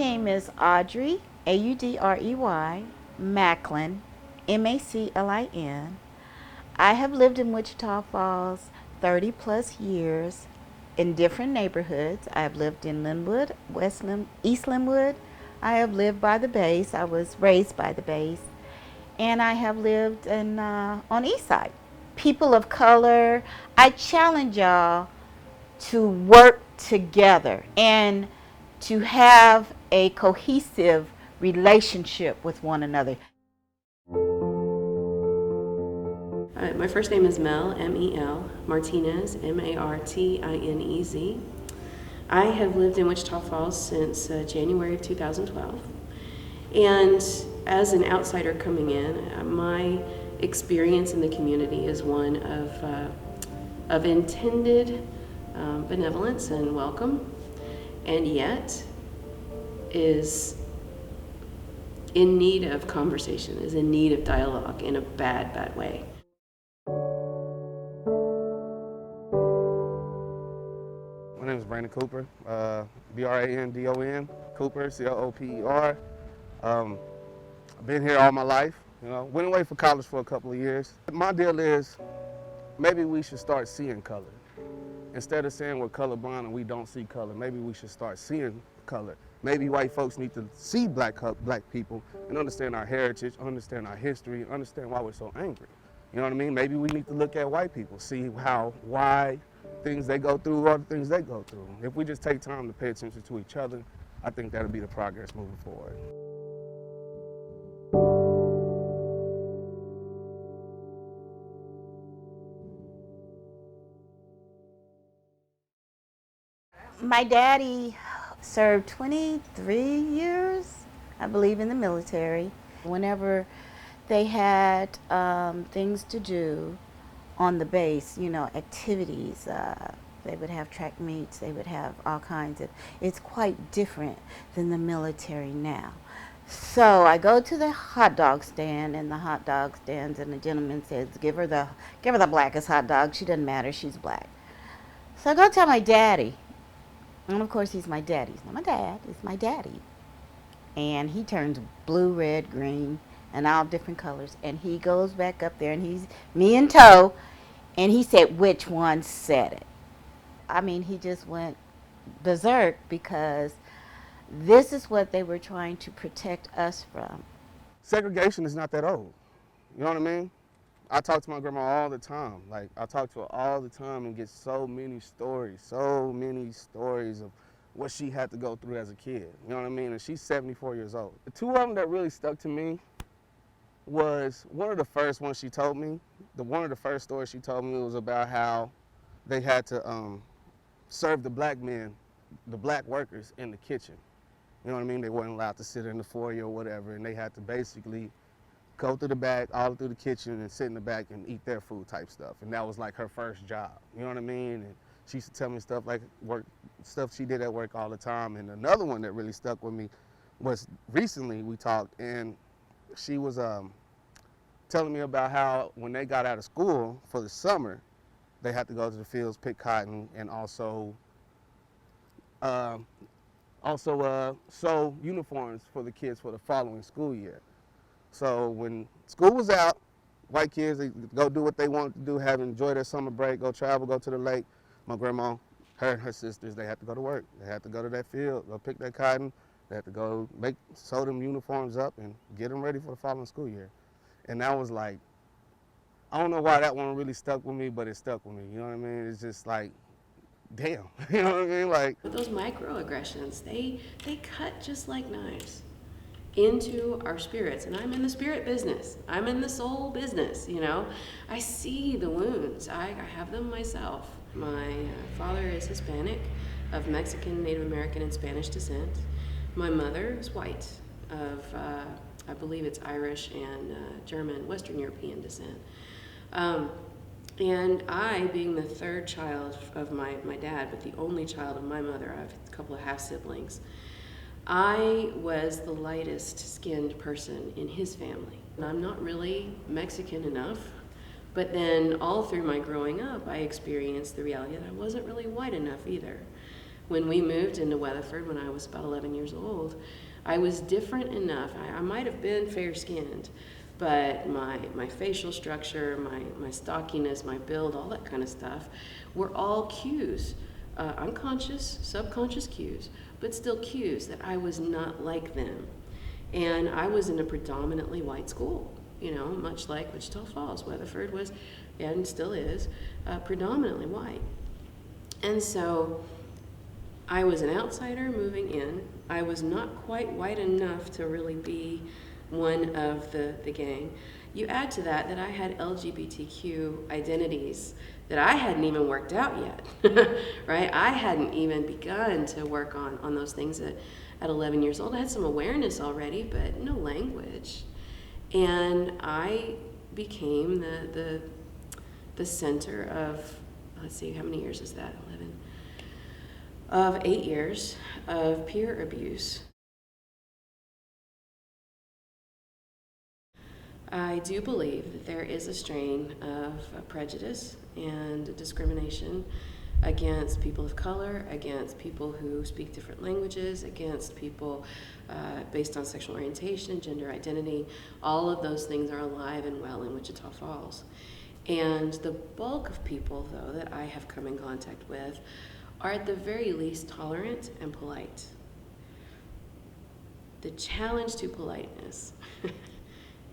name is Audrey, Audrey, Macklin, Maclin. I have lived in Wichita Falls 30 plus years in different neighborhoods. I have lived in Linwood, East Linwood. I have lived by the base. I was raised by the base. And I have lived on East Side. People of color, I challenge y'all to work together and to have a cohesive relationship with one another. My first name is Mel, M-E-L, Martinez, M-A-R-T-I-N-E-Z. I have lived in Wichita Falls since January of 2012. And as an outsider coming in, my experience in the community is one of intended benevolence and welcome, and yet is in need of conversation, is in need of dialogue in a bad, bad way. My name is Brandon Cooper, B-R-A-N-D-O-N, Cooper, C-O-O-P-E-R. I've been here all my life, went away for college for a couple of years. My deal is maybe we should start seeing color. Instead of saying we're colorblind and we don't see color, maybe we should start seeing color. Maybe white folks need to see black people and understand our heritage, understand our history, understand why we're so angry. You know what I mean? Maybe we need to look at white people, see why things they go through are the things they go through. If we just take time to pay attention to each other, I think that'll be the progress moving forward. My daddy served 23 years, I believe, in the military. Whenever they had things to do on the base, activities, they would have track meets, they would have all kinds of, it's quite different than the military now. So I go to the hot dog stand, and the hot dog stands, and the gentleman says, give her the blackest hot dog. She doesn't matter, she's black. So I go tell my daddy. And of course, he's my daddy. He's not my dad, it's my daddy. And he turns blue, red, green, and all different colors. And he goes back up there, and he's me in tow, and he said, which one said it? I mean, he just went berserk because this is what they were trying to protect us from. Segregation is not that old. You know what I mean? I talk to my grandma all the time. Like, I talk to her all the time and get so many stories of what she had to go through as a kid. You know what I mean? And she's 74 years old. The two of them that really stuck to me was one of the first ones she told me. One of the first stories she told me was about how they had to serve the black men, the black workers in the kitchen. You know what I mean? They weren't allowed to sit in the foyer or whatever, and they had to basically go through the back, all through the kitchen, and sit in the back and eat their food type stuff. And that was like her first job. You know what I mean? And she used to tell me stuff like stuff she did at work all the time. And another one that really stuck with me was recently we talked, and she was telling me about how when they got out of school for the summer, they had to go to the fields, pick cotton, and also sew uniforms for the kids for the following school year. So when school was out, white kids, they go do what they wanted to do, enjoy their summer break, go travel, go to the lake. My grandma, her and her sisters, they had to go to work. They had to go to that field, go pick that cotton. They had to go sew them uniforms up and get them ready for the following school year. And that was like, I don't know why that one really stuck with me, but it stuck with me. You know what I mean? It's just like, damn. You know what I mean? Like, those microaggressions, they cut just like knives into our spirits. And I'm in the spirit business. I'm in the soul business, I see the wounds. I have them myself. My father is Hispanic, of Mexican, Native American, and Spanish descent. My mother is white, of I believe it's Irish and German, Western European descent. And I, being the third child of my dad, but the only child of my mother, I have a couple of half-siblings, I was the lightest skinned person in his family. And I'm not really Mexican enough, but then all through my growing up, I experienced the reality that I wasn't really white enough either. When we moved into Weatherford when I was about 11 years old, I was different enough. I might have been fair-skinned, but my facial structure, my stockiness, my build, all that kind of stuff were all cues, unconscious, subconscious cues, but still cues that I was not like them. And I was in a predominantly white school, much like Wichita Falls. Weatherford was, and still is, predominantly white. And so I was an outsider moving in. I was not quite white enough to really be one of the gang. You add to that I had LGBTQ identities that I hadn't even worked out yet, right? I hadn't even begun to work on those things at 11 years old. I had some awareness already, but no language. And I became the center of, let's see, how many years is that? 11. Of 8 years of peer abuse. I do believe that there is a strain of prejudice and discrimination against people of color, against people who speak different languages, against people based on sexual orientation, gender identity. All of those things are alive and well in Wichita Falls. And the bulk of people, though, that I have come in contact with are at the very least tolerant and polite. The challenge to politeness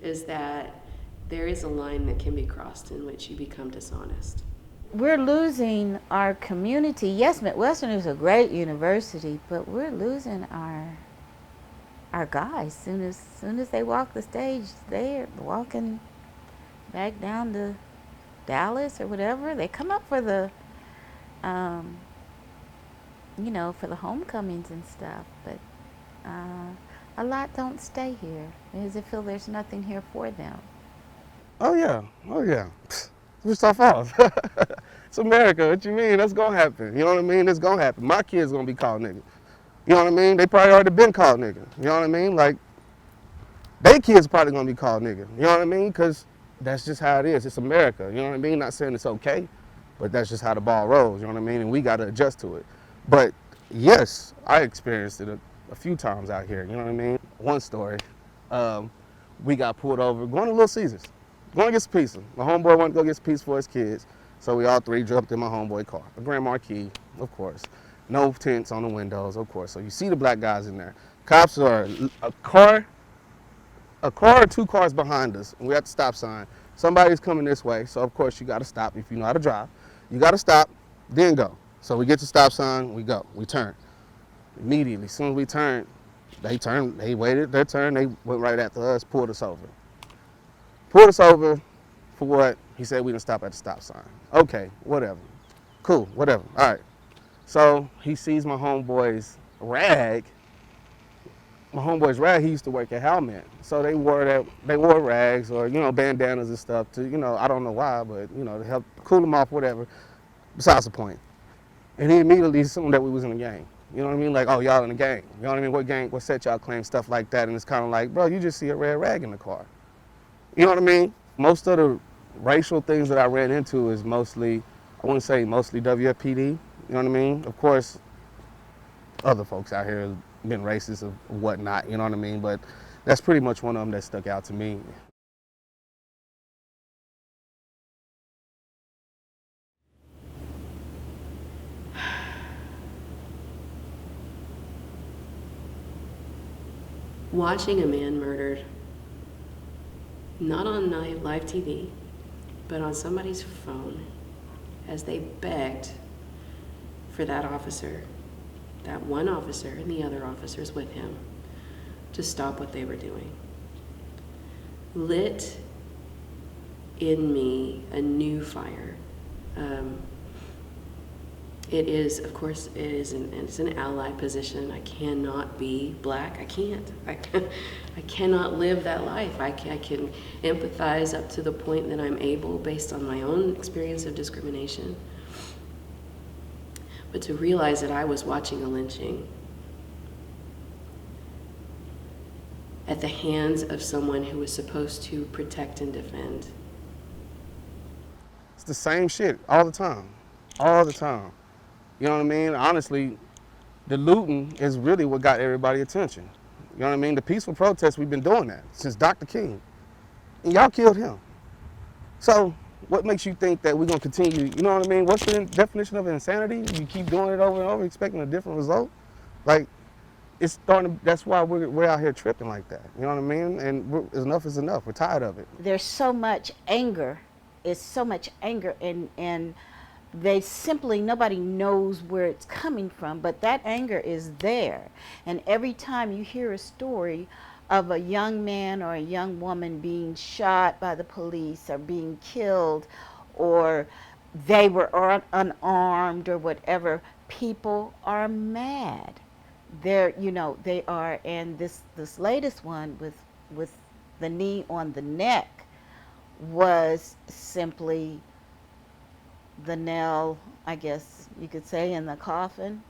is that there is a line that can be crossed in which you become dishonest. We're losing our community. Yes, Midwestern is a great university, but we're losing our guys. Soon as they walk the stage, they're walking back down to Dallas or whatever. They come up for the for the homecomings and stuff, but a lot don't stay here because they feel there's nothing here for them. Oh yeah, Wichita Falls. It's America. What you mean? That's gonna happen. You know what I mean? It's gonna happen. My kids gonna be called nigga. You know what I mean? They probably already been called nigga. You know what I mean? Like, they kids probably gonna be called nigga. You know what I mean? Because that's just how it is. It's America. You know what I mean? Not saying it's okay, but that's just how the ball rolls. You know what I mean? And we gotta adjust to it. But yes, I experienced it a few times out here. You know what I mean? One story, we got pulled over going to Little Caesars, going to get some pizza. My homeboy wanted to go get some pizza for his kids, so we all three jumped in my homeboy car. A Grand Marquis, of course. No tints on the windows, of course. So you see the black guys in there. Cops are a car or 2 cars behind us, and we're at the stop sign. Somebody's coming this way, so of course you got to stop if you know how to drive. You got to stop, then go. So we get to the stop sign, we go, we turn. Immediately, as soon as we turned, they waited their turn, they went right after us, pulled us over. Pulled us over for what? He said we didn't stop at the stop sign. Okay, whatever. Cool, whatever, all right. So he sees my homeboy's rag. My homeboy's rag, he used to work at Howman. So they wore rags or, bandanas and stuff to, I don't know why, but, to help cool them off, whatever. Besides the point. And he immediately assumed that we was in a gang. You know what I mean? Like, oh, y'all in a gang. You know what I mean? What gang, what set y'all claim, stuff like that. And it's kind of like, bro, you just see a red rag in the car. You know what I mean? Most of the racial things that I ran into is mostly, I wouldn't say mostly WFPD. You know what I mean? Of course, other folks out here have been racist or whatnot, you know what I mean? But that's pretty much one of them that stuck out to me. Watching a man murdered, not on live TV, but on somebody's phone, as they begged for that officer, that one officer and the other officers with him, to stop what they were doing, lit in me a new fire. It is, of course, it's an allied position. I cannot be black. I can't. I cannot live that life. I can empathize up to the point that I'm able based on my own experience of discrimination. But to realize that I was watching a lynching at the hands of someone who was supposed to protect and defend. It's the same shit all the time. All the time. You know what I mean? Honestly, The looting is really what got everybody's attention. You know what I mean? The peaceful protests, we've been doing that since Dr. King. And y'all killed him. So what makes you think that we're going to continue? You know what I mean? What's the definition of insanity? You keep doing it over and over, expecting a different result? Like, it's starting. That's why we're out here tripping like that. You know what I mean? And enough is enough. We're tired of it. There's so much anger. It's so much anger, and they simply, nobody knows where it's coming from, but that anger is there. And every time you hear a story of a young man or a young woman being shot by the police or being killed, or they were unarmed or whatever, people are mad. They're, they are. And this latest one with the knee on the neck was simply the nail, I guess you could say, in the coffin,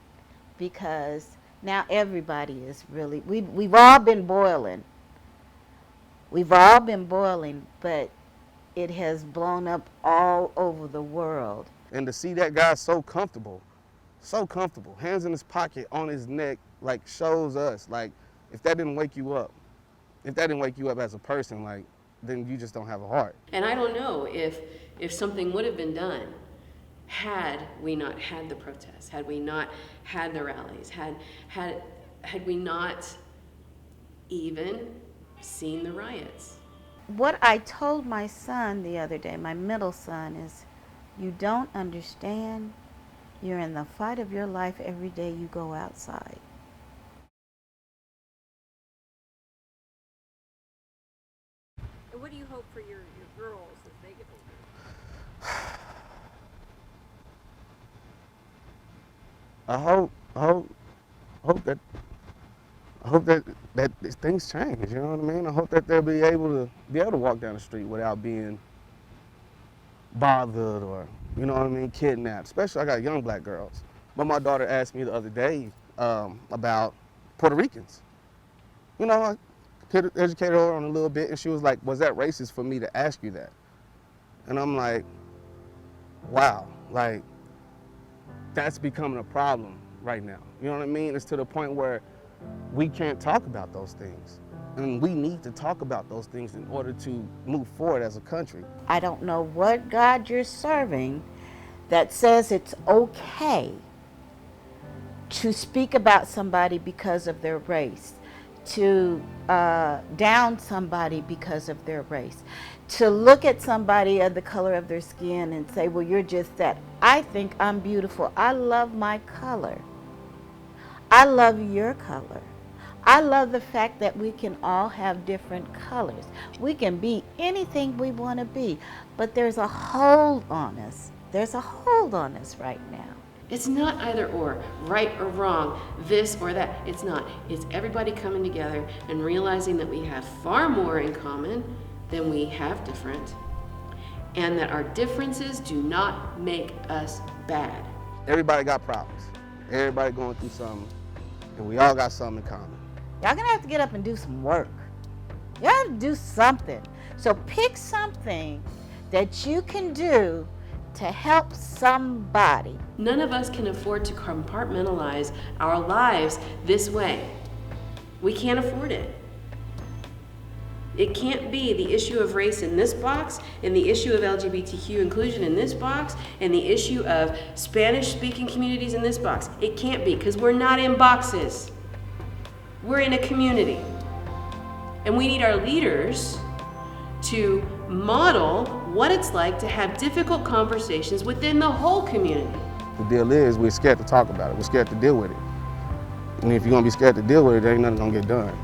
because now everybody is really, we've all been boiling. We've all been boiling, but it has blown up all over the world. And to see that guy so comfortable, hands in his pocket, on his neck, like, shows us, like, if that didn't wake you up, as a person, like, then you just don't have a heart. And I don't know if something would have been done had we not had the protests, had we not had the rallies, had we not even seen the riots. What I told my son the other day, my middle son, is, you don't understand. You're in the fight of your life every day you go outside. And what do you hope for your girls as they get older? I hope that things change. You know what I mean? I hope that they'll be able to walk down the street without being bothered or, you know what I mean, kidnapped. Especially, I got young black girls. But my daughter asked me the other day about Puerto Ricans. You know, I educated her on a little bit, and she was like, was that racist for me to ask you that? And I'm like, wow, like, that's becoming a problem right now. You know what I mean? It's to the point where we can't talk about those things. And we need to talk about those things in order to move forward as a country. I don't know what God you're serving that says it's okay to speak about somebody because of their race, to down somebody because of their race, to look at somebody of the color of their skin and say, well, you're just that. I think I'm beautiful. I love my color. I love your color. I love the fact that we can all have different colors. We can be anything we want to be, but there's a hold on us. There's a hold on us right now. It's not either or, right or wrong, this or that. It's not. It's everybody coming together and realizing that we have far more in common than we have different, and that our differences do not make us bad. Everybody got problems. Everybody going through something, and we all got something in common. Y'all gonna have to get up and do some work. Y'all have to do something. So pick something that you can do to help somebody. None of us can afford to compartmentalize our lives this way. We can't afford it. It can't be the issue of race in this box, and the issue of LGBTQ inclusion in this box, and the issue of Spanish-speaking communities in this box. It can't be, because we're not in boxes. We're in a community. And we need our leaders to model what it's like to have difficult conversations within the whole community. The deal is, we're scared to talk about it. We're scared to deal with it. And if you're gonna be scared to deal with it, there ain't nothing gonna get done.